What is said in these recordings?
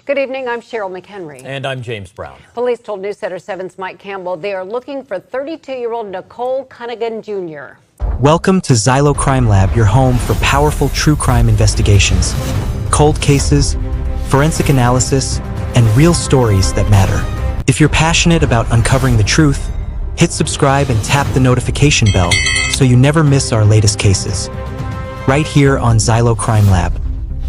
Good evening, I'm Cheryl McHenry. And I'm James Brown. Police told News Center 7's Mike Campbell they are looking for 32-year-old Nicole Cunningham Jr. Welcome to Xylo Crime Lab, your home for powerful true crime investigations, cold cases, forensic analysis, and real stories that matter. If you're passionate about uncovering the truth, hit subscribe and tap the notification bell so you never miss our latest cases. Right here on Xylo Crime Lab.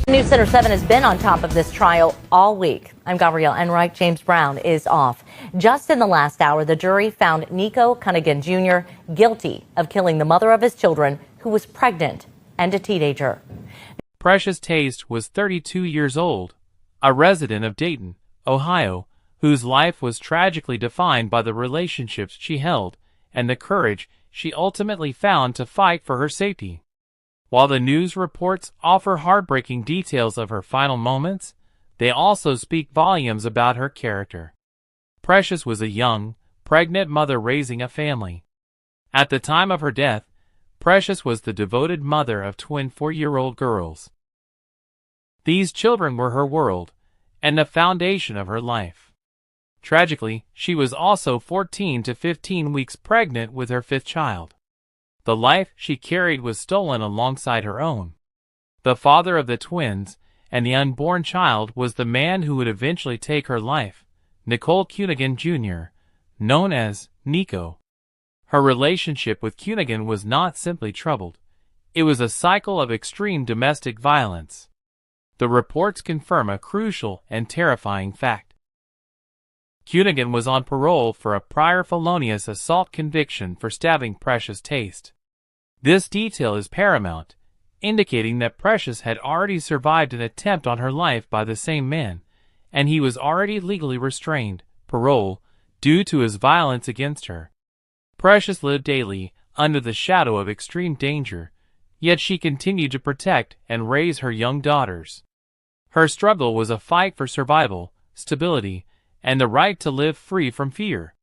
News Center 7 has been on top of this trial all week. I'm Gabrielle Enright. James Brown is off. Just in the last hour, the jury found Nicole Cunningham Jr. guilty of killing the mother of his children, who was pregnant and a teenager. Precious Taste was 32 years old, a resident of Dayton, Ohio, whose life was tragically defined by the relationships she held and the courage she ultimately found to fight for her safety. While the news reports offer heartbreaking details of her final moments, they also speak volumes about her character. Precious was a young, pregnant mother raising a family. At the time of her death, Precious was the devoted mother of twin 4-year-old girls. These children were her world, and the foundation of her life. Tragically, she was also 14 to 15 weeks pregnant with her 5th child. The life she carried was stolen alongside her own. The father of the twins and the unborn child was the man who would eventually take her life, Nicole Cunningham Jr., known as Nico. Her relationship with Cunningham was not simply troubled. It was a cycle of extreme domestic violence. The reports confirm a crucial and terrifying fact. Cunningham was on parole for a prior felonious assault conviction for stabbing Precious Taste. This detail is paramount, indicating that Precious had already survived an attempt on her life by the same man, and he was already legally restrained, parole, due to his violence against her. Precious lived daily under the shadow of extreme danger, yet she continued to protect and raise her young daughters. Her struggle was a fight for survival, stability, and the right to live free from fear.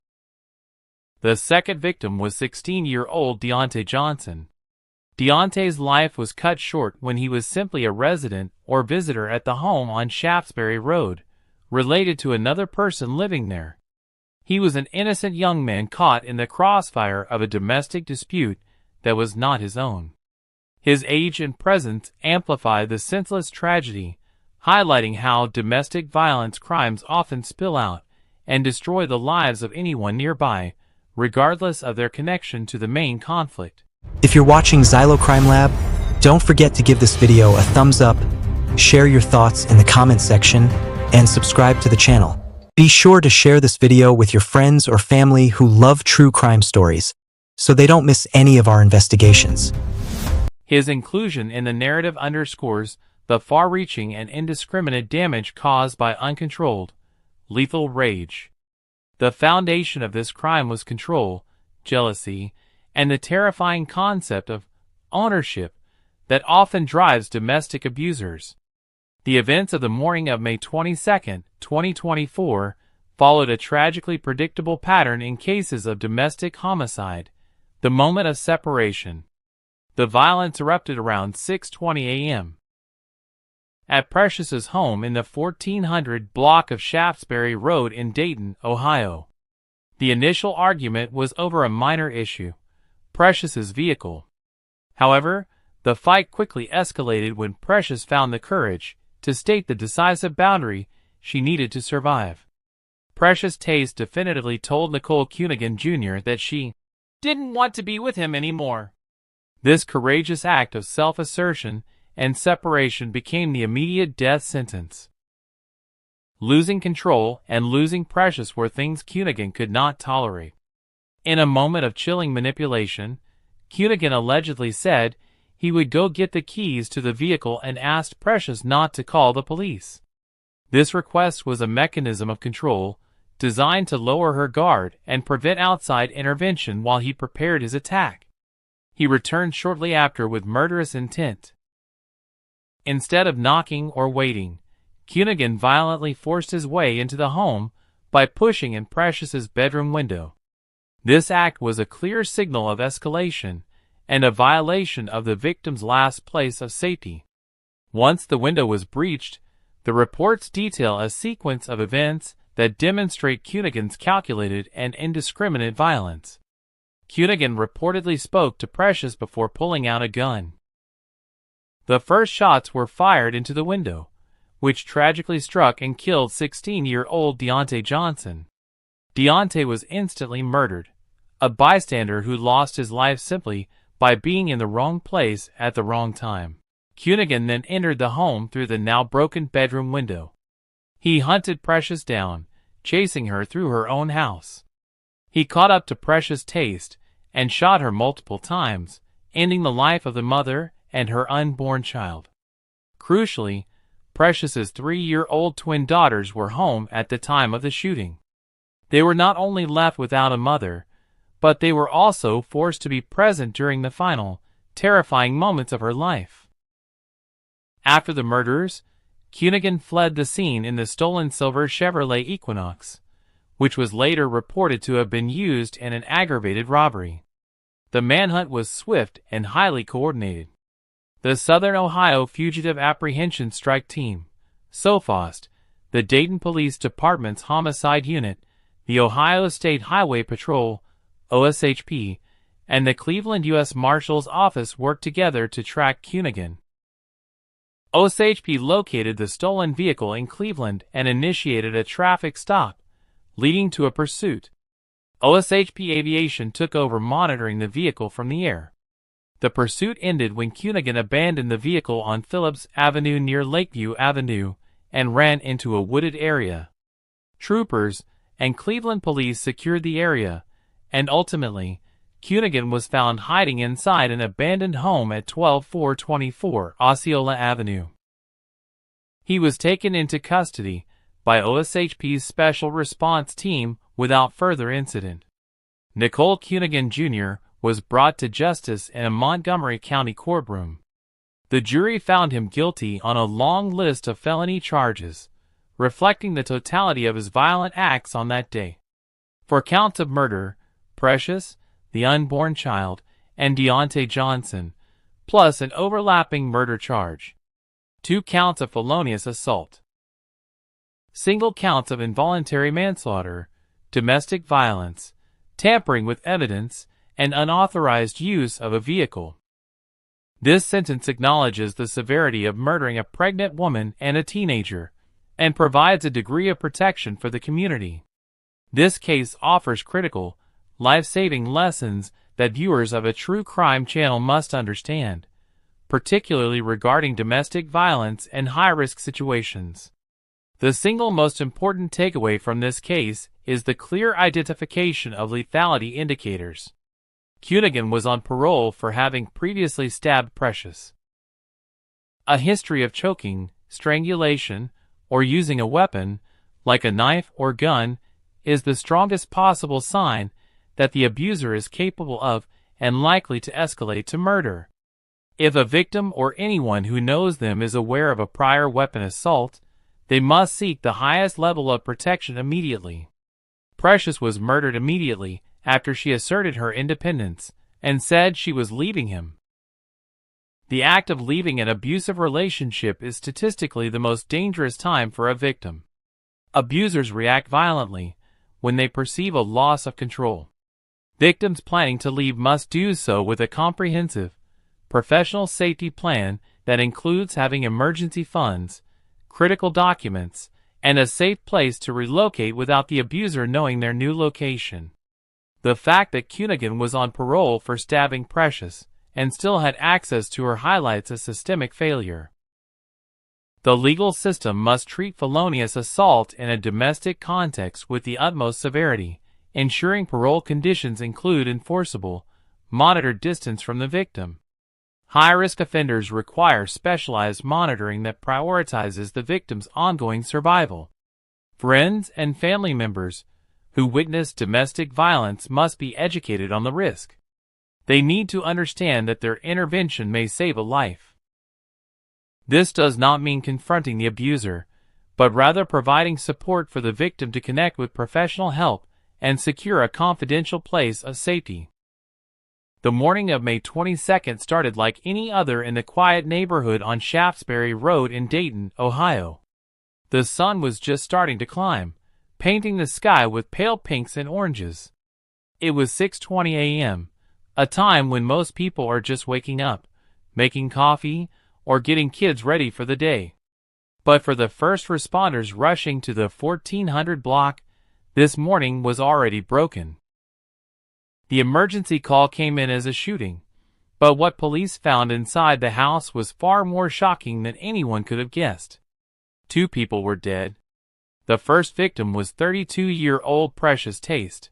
The second victim was 16-year-old Deontay Johnson. Deontay's life was cut short when he was simply a resident or visitor at the home on Shaftesbury Road, related to another person living there. He was an innocent young man caught in the crossfire of a domestic dispute that was not his own. His age and presence amplified the senseless tragedy, highlighting how domestic violence crimes often spill out and destroy the lives of anyone nearby, regardless of their connection to the main conflict. If you're watching Xylo Crime Lab, don't forget to give this video a thumbs up, share your thoughts in the comment section, and subscribe to the channel. Be sure to share this video with your friends or family who love true crime stories, so they don't miss any of our investigations. His inclusion in the narrative underscores the far-reaching and indiscriminate damage caused by uncontrolled, lethal rage. The foundation of this crime was control, jealousy, and the terrifying concept of ownership that often drives domestic abusers. The events of the morning of May 22, 2024, followed a tragically predictable pattern in cases of domestic homicide. The moment of separation. The violence erupted around 6:20 a.m. at Precious's home in the 1400 block of Shaftesbury Road in Dayton, Ohio. The initial argument was over a minor issue, Precious's vehicle. However, the fight quickly escalated when Precious found the courage to state the decisive boundary she needed to survive. Precious Taste definitively told Nicole Cunningham Jr. that she didn't want to be with him anymore. This courageous act of self-assertion and separation became the immediate death sentence. Losing control and losing Precious were things Cunningham could not tolerate. In a moment of chilling manipulation, Cunningham allegedly said he would go get the keys to the vehicle and asked Precious not to call the police. This request was a mechanism of control, designed to lower her guard and prevent outside intervention while he prepared his attack. He returned shortly after with murderous intent. Instead of knocking or waiting, Cunningham violently forced his way into the home by pushing in Precious's bedroom window. This act was a clear signal of escalation and a violation of the victim's last place of safety. Once the window was breached, The reports detail a sequence of events that demonstrate Cunningam's calculated and indiscriminate violence. Cunningham reportedly spoke to Precious before pulling out a gun. The first shots were fired into the window, which tragically struck and killed 16-year-old Deontay Johnson. Deontay was instantly murdered, a bystander who lost his life simply by being in the wrong place at the wrong time. Cunningham then entered the home through the now broken bedroom window. He hunted Precious down, chasing her through her own house. He caught up to Precious' taste and shot her multiple times, ending the life of the mother and her unborn child. Crucially, Precious's 3-year-old twin daughters were home at the time of the shooting. They were not only left without a mother, but they were also forced to be present during the final, terrifying moments of her life. After the murders, Cunningham fled the scene in the stolen silver Chevrolet Equinox, which was later reported to have been used in an aggravated robbery. The manhunt was swift and highly coordinated. The Southern Ohio Fugitive Apprehension Strike Team, SOFOST, the Dayton Police Department's Homicide Unit, the Ohio State Highway Patrol, OSHP, and the Cleveland U.S. Marshal's Office worked together to track Cunningham. OSHP located the stolen vehicle in Cleveland and initiated a traffic stop, leading to a pursuit. OSHP Aviation took over monitoring the vehicle from the air. The pursuit ended when Cunningham abandoned the vehicle on Phillips Avenue near Lakeview Avenue and ran into a wooded area. Troopers and Cleveland police secured the area, and ultimately, Cunningham was found hiding inside an abandoned home at 12424 Osceola Avenue. He was taken into custody by OSHP's Special Response Team without further incident. Nicole Cunningham Jr. was brought to justice in a Montgomery County courtroom. The jury found him guilty on a long list of felony charges, reflecting the totality of his violent acts on that day. For counts of murder, Precious, the unborn child, and Deontay Johnson, plus an overlapping murder charge. 2 counts of felonious assault. Single counts of involuntary manslaughter, domestic violence, tampering with evidence, and unauthorized use of a vehicle. This sentence acknowledges the severity of murdering a pregnant woman and a teenager, and provides a degree of protection for the community. This case offers critical, life-saving lessons that viewers of a true crime channel must understand, particularly regarding domestic violence and high-risk situations. The single most important takeaway from this case is the clear identification of lethality indicators. Cunningham was on parole for having previously stabbed Precious. A history of choking, strangulation, or using a weapon, like a knife or gun, is the strongest possible sign that the abuser is capable of and likely to escalate to murder. If a victim or anyone who knows them is aware of a prior weapon assault, they must seek the highest level of protection immediately. Precious was murdered immediately after she asserted her independence and said she was leaving him. The act of leaving an abusive relationship is statistically the most dangerous time for a victim. Abusers react violently when they perceive a loss of control. Victims planning to leave must do so with a comprehensive, professional safety plan that includes having emergency funds, critical documents, and a safe place to relocate without the abuser knowing their new location. The fact that Cunningham was on parole for stabbing Precious and still had access to her highlights a systemic failure. The legal system must treat felonious assault in a domestic context with the utmost severity, ensuring parole conditions include enforceable, monitored distance from the victim. High-risk offenders require specialized monitoring that prioritizes the victim's ongoing survival. Friends and family members who witness domestic violence must be educated on the risk. They need to understand that their intervention may save a life. This does not mean confronting the abuser, but rather providing support for the victim to connect with professional help and secure a confidential place of safety. The morning of May 22nd started like any other in the quiet neighborhood on Shaftesbury Road in Dayton, Ohio. The sun was just starting to climb, painting the sky with pale pinks and oranges. It was 6:20 a.m., a time when most people are just waking up, making coffee, or getting kids ready for the day. But for the first responders rushing to the 1400 block, this morning was already broken. The emergency call came in as a shooting, but what police found inside the house was far more shocking than anyone could have guessed. 2 people were dead. The first victim was 32-year-old Precious Taste,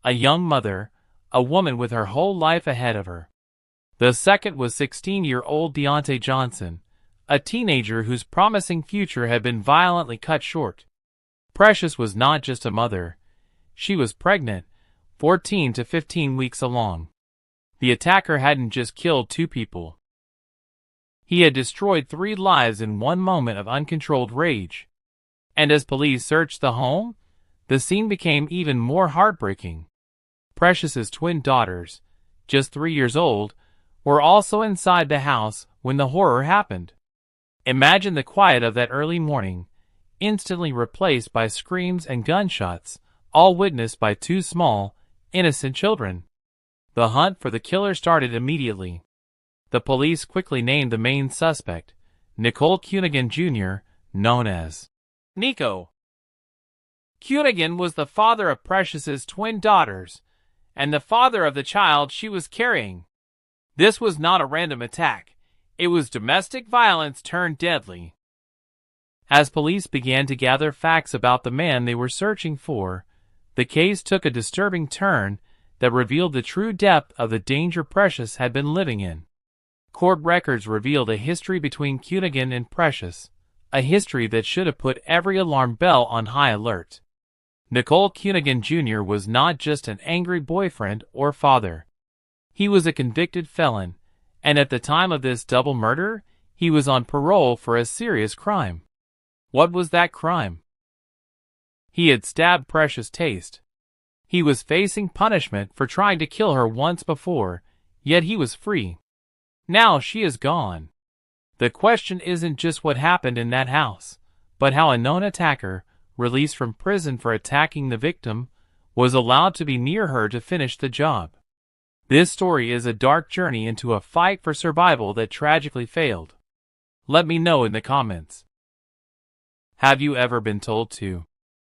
a young mother, a woman with her whole life ahead of her. The second was 16-year-old Deontay Johnson, a teenager whose promising future had been violently cut short. Precious was not just a mother. She was pregnant, 14 to 15 weeks along. The attacker hadn't just killed 2 people. He had destroyed 3 lives in one moment of uncontrolled rage. And as police searched the home, the scene became even more heartbreaking. Precious's twin daughters, just 3 years old, were also inside the house when the horror happened. Imagine the quiet of that early morning, instantly replaced by screams and gunshots, all witnessed by 2 small, innocent children. The hunt for the killer started immediately. The police quickly named the main suspect, Nicole Cunningham Jr., known as Nico. Cunningham was the father of Precious's twin daughters, and the father of the child she was carrying. This was not a random attack. It was domestic violence turned deadly. As police began to gather facts about the man they were searching for, the case took a disturbing turn that revealed the true depth of the danger Precious had been living in. Court records revealed a history between Cunningham and Precious, a history that should have put every alarm bell on high alert. Nicole Cunningham Jr. was not just an angry boyfriend or father. He was a convicted felon, and at the time of this double murder, he was on parole for a serious crime. What was that crime? He had stabbed Precious Taste. He was facing punishment for trying to kill her once before, yet he was free. Now she is gone. The question isn't just what happened in that house, but how a known attacker, released from prison for attacking the victim, was allowed to be near her to finish the job. This story is a dark journey into a fight for survival that tragically failed. Let me know in the comments. Have you ever been told to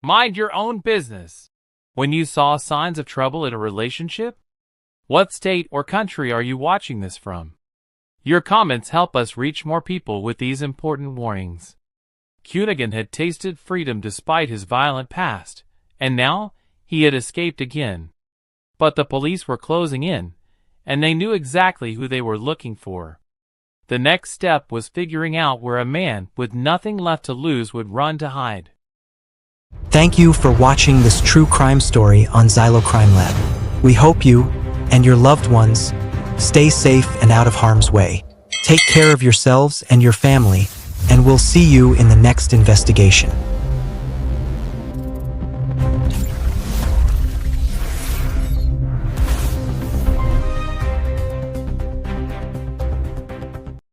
mind your own business when you saw signs of trouble in a relationship? What state or country are you watching this from? Your comments help us reach more people with these important warnings. Cunningham had tasted freedom despite his violent past, and now he had escaped again. But the police were closing in, and they knew exactly who they were looking for. The next step was figuring out where a man with nothing left to lose would run to hide. Thank you for watching this true crime story on Xylo Crime Lab. We hope you and your loved ones stay safe and out of harm's way. Take care of yourselves and your family, and we'll see you in the next investigation.